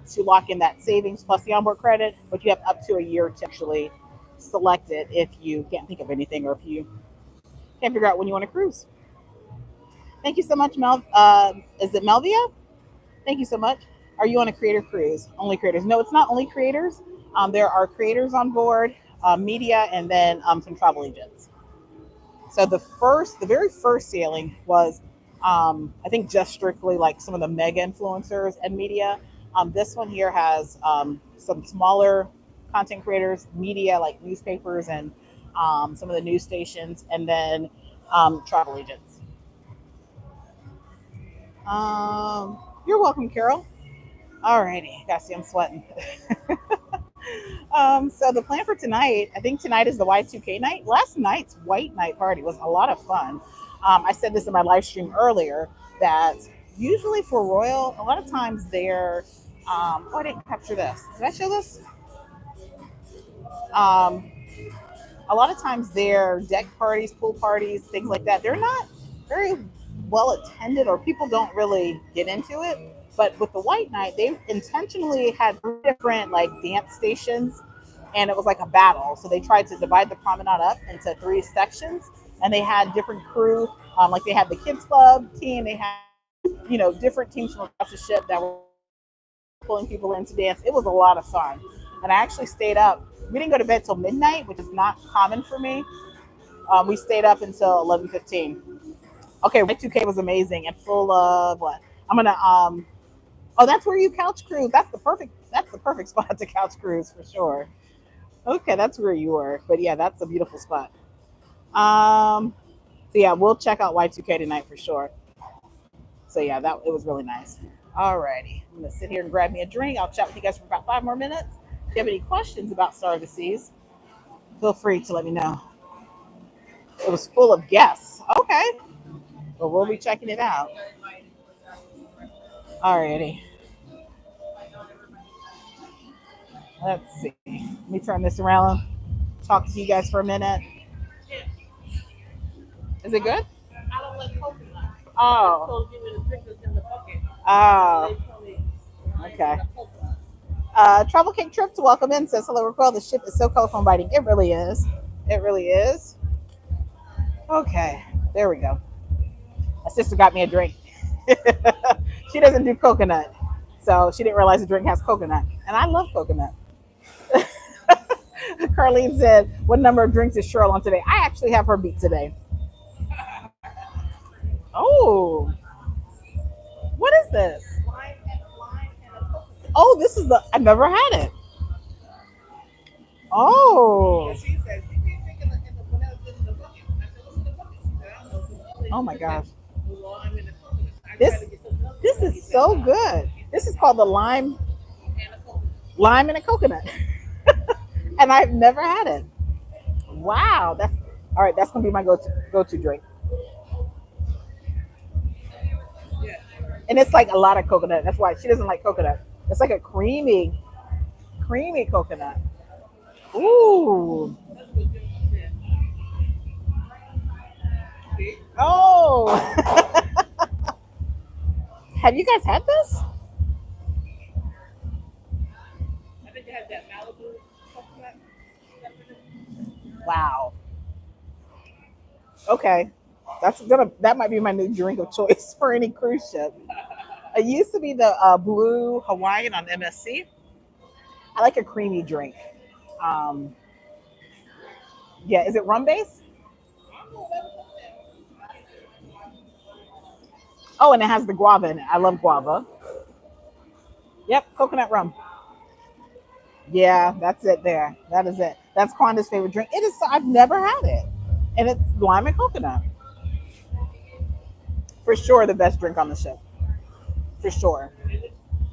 Speaker 1: to lock in that savings plus the onboard credit, but you have up to a year to actually select it if you can't think of anything or if you can't figure out when you want to cruise. Thank you so much, Mel. Is it Melvia? Thank you so much. Are you on a creator cruise? Only creators? No, it's not only creators. There are creators on board, media, and then some travel agents. So the very first sailing was, I think, just strictly like some of the mega influencers and media. This one here has some smaller content creators, media like newspapers and some of the news stations, and then travel agents. You're welcome, Carol. Alrighty, gotta see I'm sweating. So the plan for tonight, I think tonight is the Y2K night. Last night's white night party was a lot of fun. I said this in my live stream earlier that usually for Royal, a lot of times they're, oh, I didn't capture this. Did I show this? Um, a lot of times their deck parties, pool parties, things like that, they're not very well attended or people don't really get into it. But with the white night, they intentionally had 3 different like dance stations and it was like a battle. So they tried to divide the promenade up into 3 sections and they had different crew. Like they had the kids club team, they had, different teams from across the ship that were pulling people in to dance. It was a lot of fun. And I actually stayed up. We didn't go to bed till midnight, which is not common for me. We stayed up until 11:15. Okay, Y2K was amazing and full of what? I'm gonna Oh, that's where you couch cruise. That's the perfect spot to couch cruise for sure. Okay, that's where you were. But yeah, that's a beautiful spot. So yeah, we'll check out Y2K tonight for sure. So yeah, that it was really nice. Alrighty. I'm gonna sit here and grab me a drink. I'll chat with you guys for about 5 more minutes. If you have any questions about Star of the Seas, feel free to let me know. It was full of guests. Okay. But we'll be checking it out. Alrighty. Let's see. Let me turn this around. Talk to you guys for a minute. Is it good? Oh. Oh. Okay. Travel Cake Trips, welcome in. Says hello, RacQuelle. The ship is so colorful and biting. It really is. It really is. Okay. There we go. My sister got me a drink. She doesn't do coconut. So she didn't realize the drink has coconut. And I love coconut. Carlene said, what number of drinks is Cheryl on today? I actually have her beat today. Oh, what is this? Oh, this is I've never had it. Oh. Oh my gosh. This this is so good. This is called the lime and a coconut. And I've never had it. Wow, that's all right. That's gonna be my go to drink. And it's like a lot of coconut. That's why she doesn't like coconut. It's like a creamy coconut. Ooh. Oh. Have you guys had this? Wow. Okay. That might be my new drink of choice for any cruise ship. It used to be the blue Hawaiian on MSC. I like a creamy drink. Um, yeah, is it rum based? Oh, and it has the guava in it. I love guava. Yep, coconut rum. Yeah, that's it there. That is it. That's Quanda's favorite drink. It is. I've never had it, and it's lime and coconut. For sure, the best drink on the ship. For sure.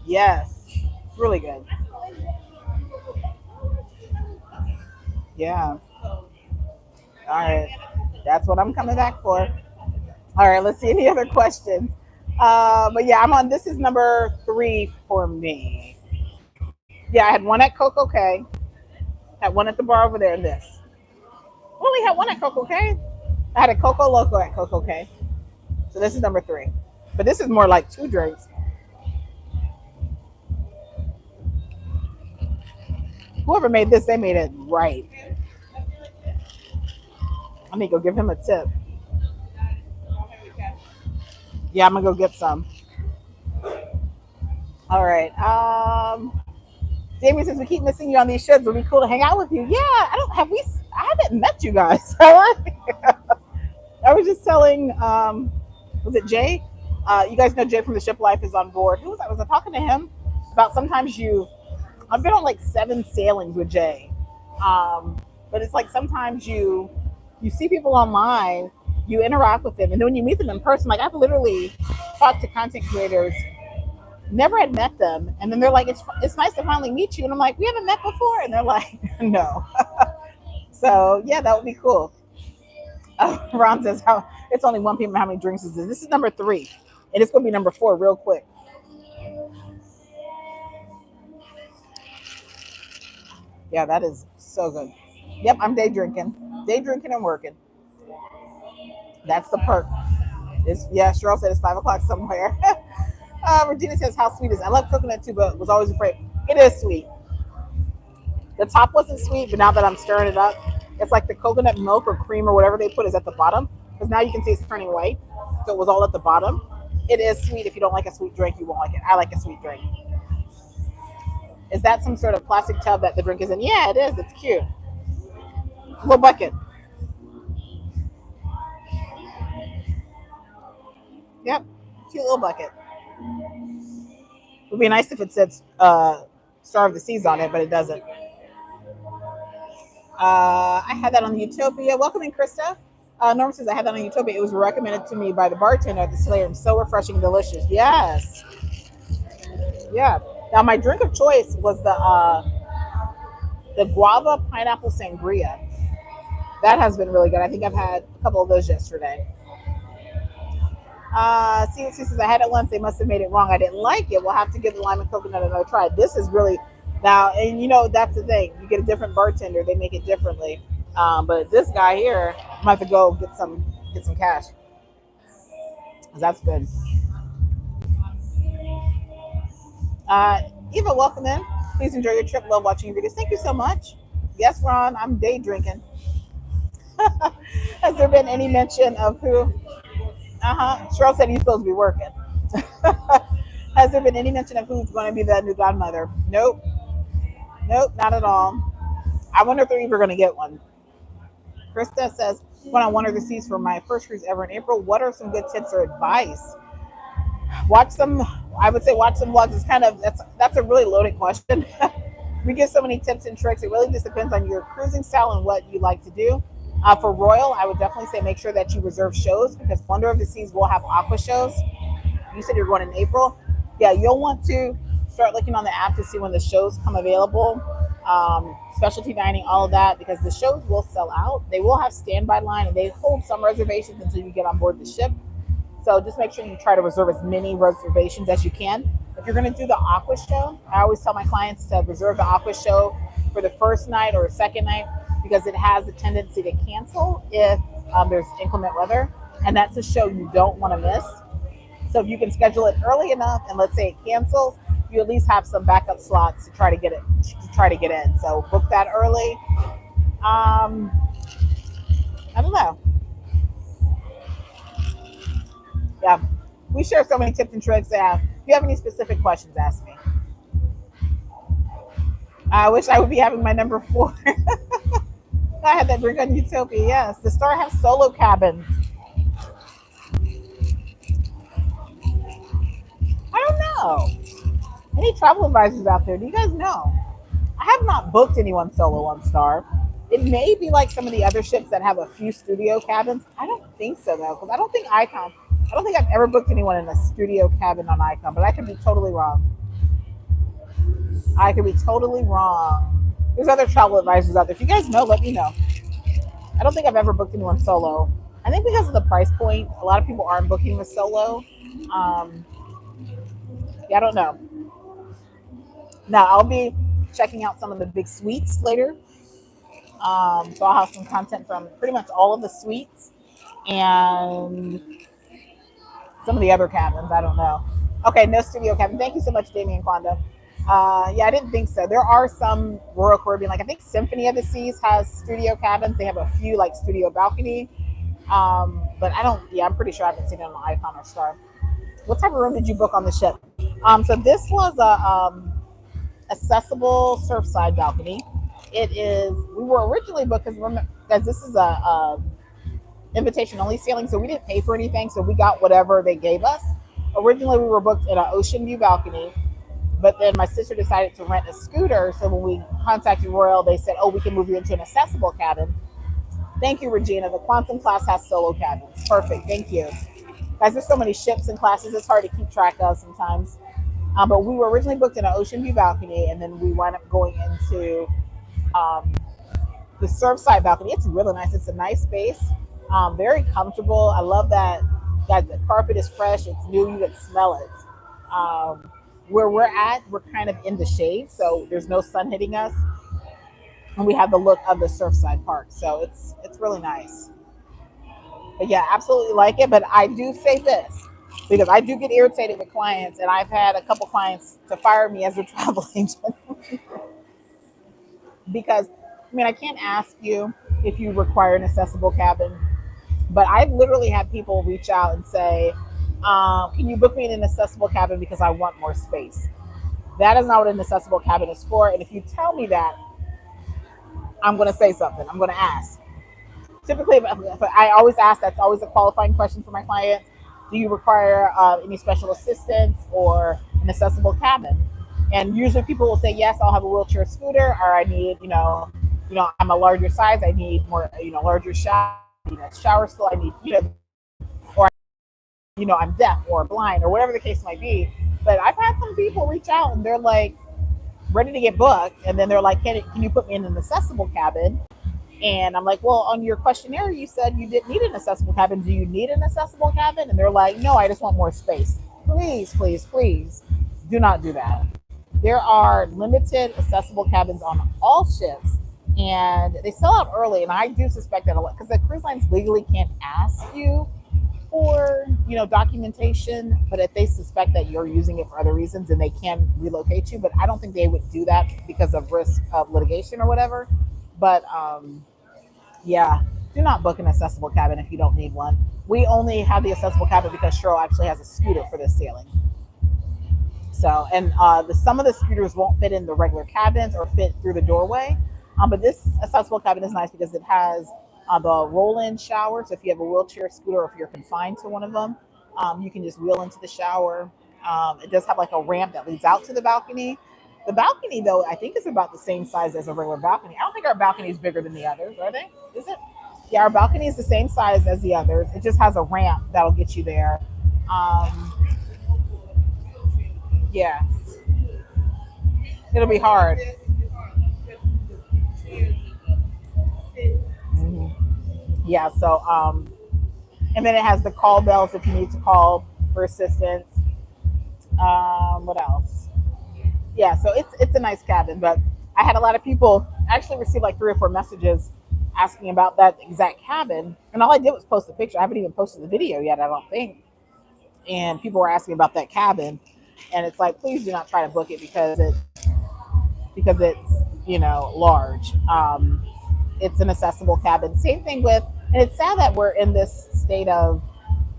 Speaker 1: Yes. It's really good. Yeah. All right. That's what I'm coming back for. All right. Let's see any other questions. But yeah, I'm on. This is number 3 for me. Yeah, I had one at Coco K. Had one at the bar over there. And this. Well, we had one at Coco K. I had a Coco Loco at Coco K. So this is number 3. But this is more like 2 drinks. Whoever made this, they made it right. I need to go give him a tip. Yeah, I'm gonna go get some. All right. Damien says we keep missing you on these shows. Would be cool to hang out with you. Yeah, I haven't met you guys. I was just telling. Was it Jay? You guys know Jay from the Ship Life is on board. Who was I? Was I talking to him about sometimes you? I've been on like 7 sailings with Jay, but it's like sometimes you see people online, you interact with them, and then when you meet them in person, like I've literally talked to content creators, never had met them, and then they're like, it's nice to finally meet you, and I'm like, we haven't met before, and they're like, no. So yeah, that would be cool. Ron says how it's only 1 p.m. How many drinks is this? This is number 3, and it's gonna be number 4 real quick. Yeah, that is so good. Yep, I'm day drinking and working. That's the perk. Yeah, Cheryl said it's 5 o'clock somewhere. Regina says, how sweet is it? I love coconut too, but was always afraid. It is sweet. The top wasn't sweet, but now that I'm stirring it up, it's like the coconut milk or cream or whatever they put is at the bottom. Because now you can see it's turning white. So it was all at the bottom. It is sweet. If you don't like a sweet drink, you won't like it. I like a sweet drink. Is that some sort of plastic tub that the drink is in? Yeah, it is. It's cute. Little bucket. Yep. Cute little bucket. It would be nice if it said Star of the Seas on it, but it doesn't. I had that on the Utopia. Welcome in, Krista. Norm says I had that on Utopia. It was recommended to me by the bartender at the Slayer. So refreshing and delicious. Yes. Yeah. Now my drink of choice was the guava pineapple sangria. That has been really good. I think I've had a couple of those yesterday. CXC says I had it once. They must have made it wrong. I didn't like it. We'll have to give the lime and coconut another try. This is really now, and you know that's the thing. You get a different bartender, they make it differently. But this guy here, I'm about to go get some cash. That's good. Eva, welcome in. Please enjoy your trip. Love watching your videos. Thank you so much. Yes, Ron, I'm day drinking. Has there been any mention of who? Cheryl said he's supposed to be working. Has there been any mention of who's going to be the new godmother? Nope, not at all. I wonder if they're even going to get one. Krista says, went on one of the seas for my first cruise ever in April. What are some good tips or advice? I would say watch some vlogs. It's kind of, that's a really loaded question. We give so many tips and tricks. It really just depends on your cruising style and what you like to do. For Royal, I would definitely say make sure that you reserve shows because Wonder of the Seas will have aqua shows. You said you're going in April. Yeah, you'll want to start looking on the app to see when the shows come available. Specialty dining, all of that, because the shows will sell out. They will have standby line and they hold some reservations until you get on board the ship. So just make sure you try to reserve as many reservations as you can. If you're going to do the aqua show, I always tell my clients to reserve the aqua show for the first night or second night because it has a tendency to cancel if there's inclement weather. And that's a show you don't want to miss. So if you can schedule it early enough and let's say it cancels, you at least have some backup slots to try to get in. So book that early. I don't know. Yeah, we share so many tips and tricks. If you have any specific questions, ask me. I wish I would be having my number 4. I had that drink on Utopia. Yes, the Star has solo cabins. I don't know. Any travel advisors out there? Do you guys know? I have not booked anyone solo on Star. It may be like some of the other ships that have a few studio cabins. I don't think so though, because I don't think Icon I don't think I've ever booked anyone in a studio cabin on Icon, but I could be totally wrong. I could be totally wrong. There's other travel advisors out there. If you guys know, let me know. I don't think I've ever booked anyone solo. I think because of the price point, a lot of people aren't booking with solo. Um, yeah, I don't know. Now I'll be checking out some of the big suites later. So I'll have some content from pretty much all of the suites and some of the other cabins. I don't know. Okay, no studio cabin. Thank you so much, Damien Quanda. Yeah, I didn't think so. There are some Royal Caribbean, like I think Symphony of the Seas has studio cabins. They have a few like studio balcony. But I don't, yeah, I'm pretty sure I haven't seen it on the Icon or Star. What type of room did you book on the ship? So this was a accessible surfside balcony. It is, we were originally booked because this is a invitation only sailing, so we didn't pay for anything, so we got whatever they gave us. Originally, we were booked in an ocean view balcony, but then my sister decided to rent a scooter. So when we contacted Royal, they said, "Oh, we can move you into an accessible cabin." Thank you, Regina. The Quantum class has solo cabins. Perfect. Thank you. Guys, there's so many ships and classes, it's hard to keep track of sometimes. But we were originally booked in an ocean view balcony, and then we wound up going into um, the surfside balcony. It's really nice. It's a nice space, very comfortable. I love that. Guys, the carpet is fresh. It's new. You can smell it. Where we're at, we're kind of in the shade, so there's no sun hitting us, and we have the look of the surfside park. So it's really nice. But yeah, absolutely like it. But I do say this because I do get irritated with clients, and I've had a couple clients to fire me as a travel agent because I mean I can't ask you if you require an accessible cabin, but I've literally had people reach out and say, "Can you book me in an accessible cabin because I want more space?" That is not what an accessible cabin is for. And if you tell me that, I'm going to say something. I'm going to ask. Typically, if I always ask, that's always a qualifying question for my clients. Do you require any special assistance or an accessible cabin? And usually people will say, yes, I'll have a wheelchair scooter, or I need, I'm a larger size. I need more, larger shower. I need a shower stool. I need, or, I'm deaf or blind or whatever the case might be. But I've had some people reach out and they're like ready to get booked. And then they're like, can you put me in an accessible cabin? And I'm like, well, on your questionnaire, you said you didn't need an accessible cabin. Do you need an accessible cabin? And they're like, no, I just want more space. Please, please, please do not do that. There are limited accessible cabins on all ships, and they sell out early. And I do suspect that a lot because the cruise lines legally can't ask you for, documentation, but if they suspect that you're using it for other reasons, then they can relocate you. But I don't think they would do that because of risk of litigation or whatever. But yeah, do not book an accessible cabin if you don't need one. We only have the accessible cabin because Cheryl actually has a scooter for this sailing. So, and some of the scooters won't fit in the regular cabins or fit through the doorway. But this accessible cabin is nice because it has the roll-in shower. So if you have a wheelchair scooter or if you're confined to one of them, you can just wheel into the shower. It does have like a ramp that leads out to the balcony. The balcony, though, I think is about the same size as a regular balcony. I don't think our balcony is bigger than the others, are they? Is it? Yeah, our balcony is the same size as the others. It just has a ramp that'll get you there. Yeah, it'll be hard. Mhm. Yeah, so, and then it has the call bells if you need to call for assistance. What else? Yeah, so it's a nice cabin, but I had a lot of people actually receive like 3 or 4 messages asking about that exact cabin, and all I did was post a picture. I haven't even posted the video yet, I don't think. And people were asking about that cabin, and it's like, please do not try to book it because it's large. It's an accessible cabin. Same thing with, and it's sad that we're in this state of,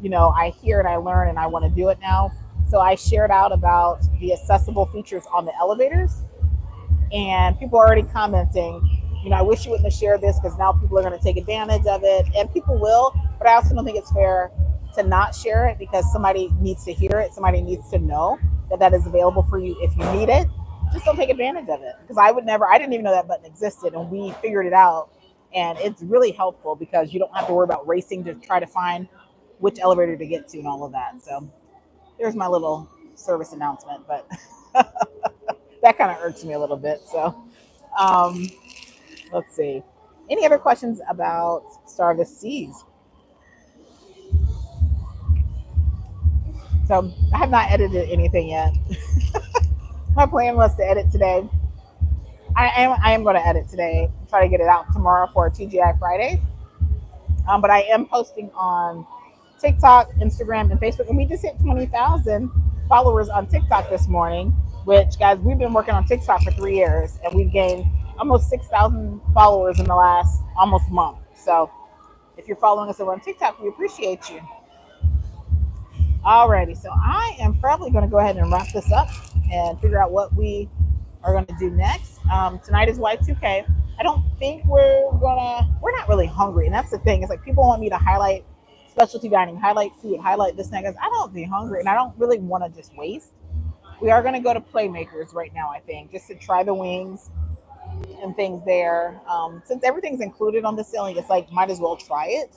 Speaker 1: I hear and I learn and I want to do it now. So I shared out about the accessible features on the elevators, and people are already commenting, I wish you wouldn't have shared this because now people are going to take advantage of it, and people will. But I also don't think it's fair to not share it because somebody needs to hear it. Somebody needs to know that that is available for you if you need it. Just don't take advantage of it, because I didn't even know that button existed, and we figured it out, and it's really helpful because you don't have to worry about racing to try to find which elevator to get to and all of that. So there's my little service announcement, but that kind of irks me a little bit. So um, let's see. Any other questions about Star of the Seas? So I have not edited anything yet. My plan was to edit today. I am going to edit today. Try to get it out tomorrow for TGI Friday. But I am posting on TikTok, Instagram, and Facebook. And we just hit 20,000 followers on TikTok this morning, which, guys, we've been working on TikTok for 3 years, and we've gained almost 6,000 followers in the last almost month. So if you're following us over on TikTok, we appreciate you. Alrighty, so I am probably going to go ahead and wrap this up and figure out what we are going to do next. Tonight is Y2K. I don't think we're not really hungry. And that's the thing. It's like people want me to highlight specialty dining, highlight food, highlight this and that. I don't be hungry and I don't really want to just waste. We are going to go to Playmakers right now, I think, just to try the wings and things there. Since everything's included on the ceiling, it's like, might as well try it.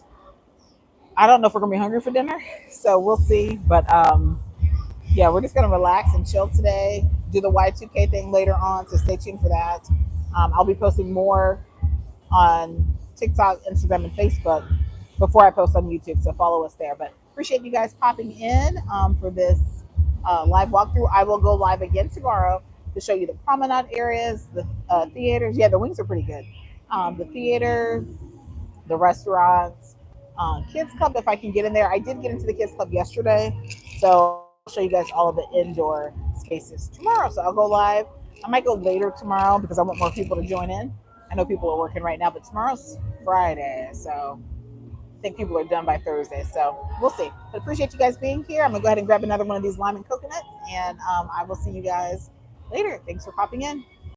Speaker 1: I don't know if we're going to be hungry for dinner, so we'll see. But yeah, we're just going to relax and chill today, do the Y2K thing later on, so stay tuned for that. I'll be posting more on TikTok, Instagram, and Facebook before I post on YouTube, so follow us there. But appreciate you guys popping in for this live walkthrough. I will go live again tomorrow to show you the promenade areas, the theaters. Yeah, the wings are pretty good. The theater, the restaurants, kids club, if I can get in there. I did get into the kids club yesterday, so I'll show you guys all of the indoor spaces tomorrow. So I'll go live. I might go later tomorrow because I want more people to join in. I know people are working right now, but tomorrow's Friday, so I think people are done by Thursday. So we'll see. But appreciate you guys being here. I'm gonna go ahead and grab another one of these lime and coconuts, and I will see you guys later. Thanks for popping in.